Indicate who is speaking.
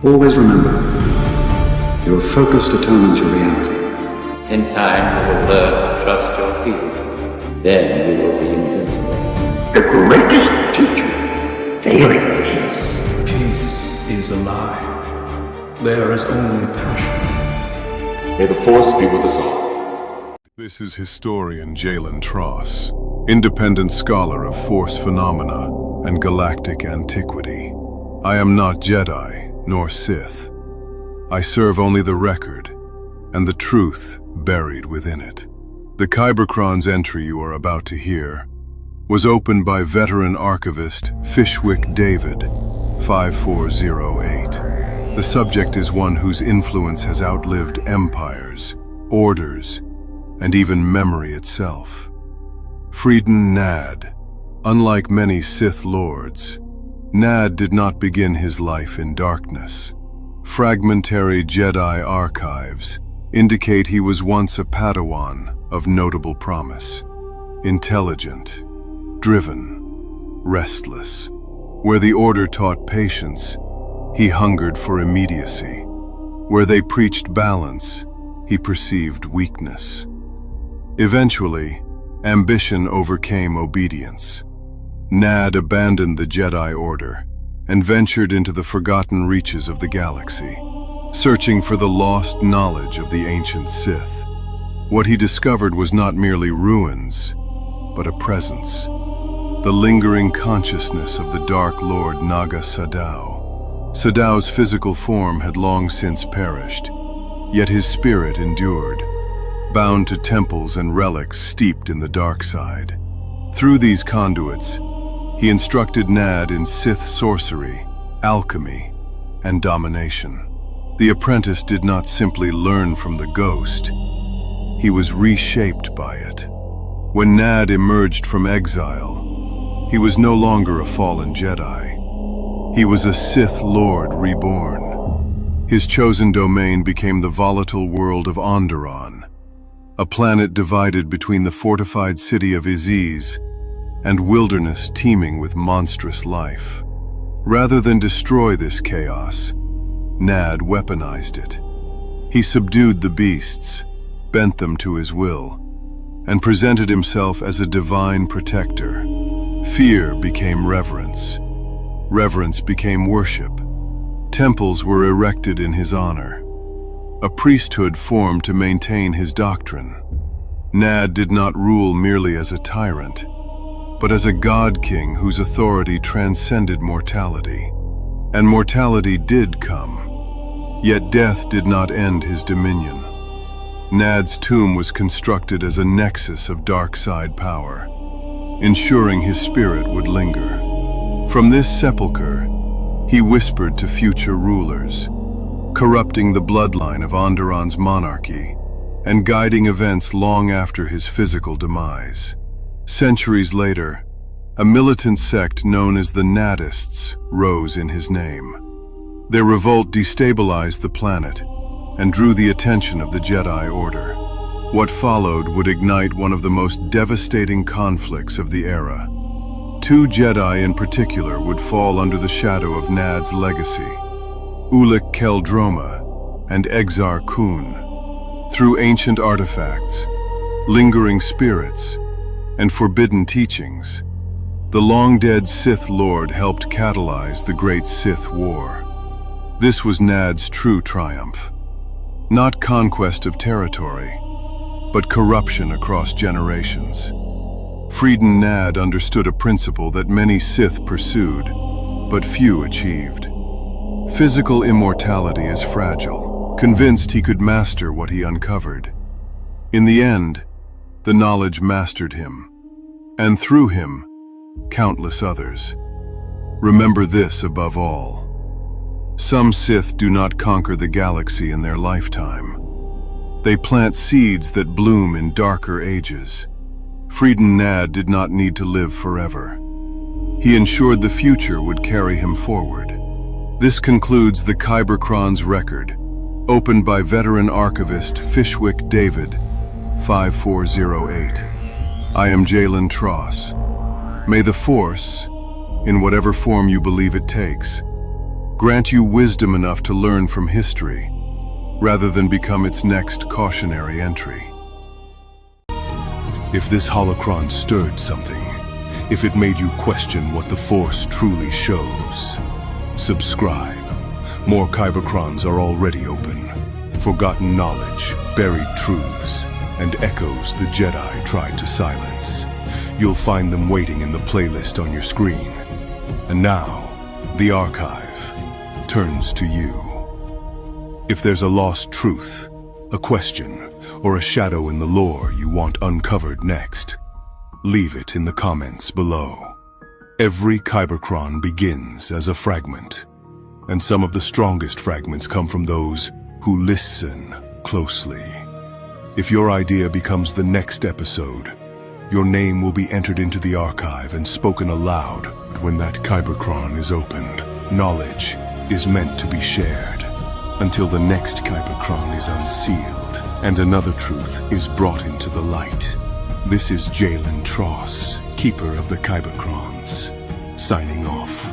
Speaker 1: Always remember, your focus determines your reality.
Speaker 2: In time, you will learn to trust your feelings. Then you will be invincible.
Speaker 3: The greatest teacher, failure is.
Speaker 4: Peace is a lie. There is only passion.
Speaker 5: May the Force be with us all.
Speaker 6: This is historian Jalen Tross, independent scholar of Force phenomena and galactic antiquity. I am not Jedi nor Sith. I serve only the record and the truth buried within it. The Kyberkron's entry you are about to hear was opened by veteran archivist Fishwick David, 5408. The subject is one whose influence has outlived empires, orders, and even memory itself. Freedan Nadd. Unlike many Sith Lords, Nadd did not begin his life in darkness. Fragmentary Jedi archives indicate he was once a Padawan of notable promise. Intelligent, driven, restless. Where the Order taught patience, he hungered for immediacy. Where they preached balance, he perceived weakness. Eventually, ambition overcame obedience. Nadd abandoned the Jedi Order and ventured into the forgotten reaches of the galaxy, searching for the lost knowledge of the ancient Sith. What he discovered was not merely ruins, but a presence. The lingering consciousness of the Dark Lord Naga Sadow. Sadow's physical form had long since perished, yet his spirit endured, bound to temples and relics steeped in the dark side. Through these conduits, he instructed Nadd in Sith sorcery, alchemy, and domination. The apprentice did not simply learn from the ghost, he was reshaped by it. When Nadd emerged from exile, he was no longer a fallen Jedi. He was a Sith Lord reborn. His chosen domain became the volatile world of Onderon, a planet divided between the fortified city of Aziz and wilderness teeming with monstrous life. Rather than destroy this chaos, Nadd weaponized it. He subdued the beasts, bent them to his will, and presented himself as a divine protector. Fear became reverence. Reverence became worship. Temples were erected in his honor. A priesthood formed to maintain his doctrine. Nadd did not rule merely as a tyrant, but as a god-king whose authority transcended mortality. And mortality did come, yet death did not end his dominion. Nadd's tomb was constructed as a nexus of dark side power, ensuring his spirit would linger. From this sepulchre, he whispered to future rulers, corrupting the bloodline of Onderon's monarchy and guiding events long after his physical demise. Centuries later, a militant sect known as the Naddists rose in his name. Their revolt destabilized the planet and drew the attention of the Jedi Order. What followed would ignite one of the most devastating conflicts of the era. Two Jedi in particular would fall under the shadow of Nadd's legacy: Ulic Qel-Droma and Exar Kun. Through ancient artifacts, lingering spirits, and forbidden teachings, the long-dead Sith Lord helped catalyze the Great Sith War. This was Nadd's true triumph. Not conquest of territory, but corruption across generations. Freedan Nadd understood a principle that many Sith pursued, but few achieved. Physical immortality is fragile, convinced he could master what he uncovered. In the end, the knowledge mastered him, and through him, countless others. Remember this above all. Some Sith do not conquer the galaxy in their lifetime. They plant seeds that bloom in darker ages. Freedan Nadd did not need to live forever. He ensured the future would carry him forward. This concludes the Kyberkron's record, opened by veteran archivist Fishwick David, 5408. I am Jalen Tross. May the Force, in whatever form you believe it takes, grant you wisdom enough to learn from history, rather than become its next cautionary entry. If this holocron stirred something, if it made you question what the Force truly shows, subscribe. More Kybercrons are already open. Forgotten knowledge, buried truths, and echoes the Jedi tried to silence. You'll find them waiting in the playlist on your screen. And now, the archive turns to you. If there's a lost truth, a question, or a shadow in the lore you want uncovered next, leave it in the comments below. Every Kybercron begins as a fragment, and some of the strongest fragments come from those who listen closely. If your idea becomes the next episode, your name will be entered into the archive and spoken aloud. But when that Kybercron is opened, knowledge is meant to be shared until the next Kybercron is unsealed and another truth is brought into the light. This is Jalen Tross, Keeper of the Kybercrons, signing off.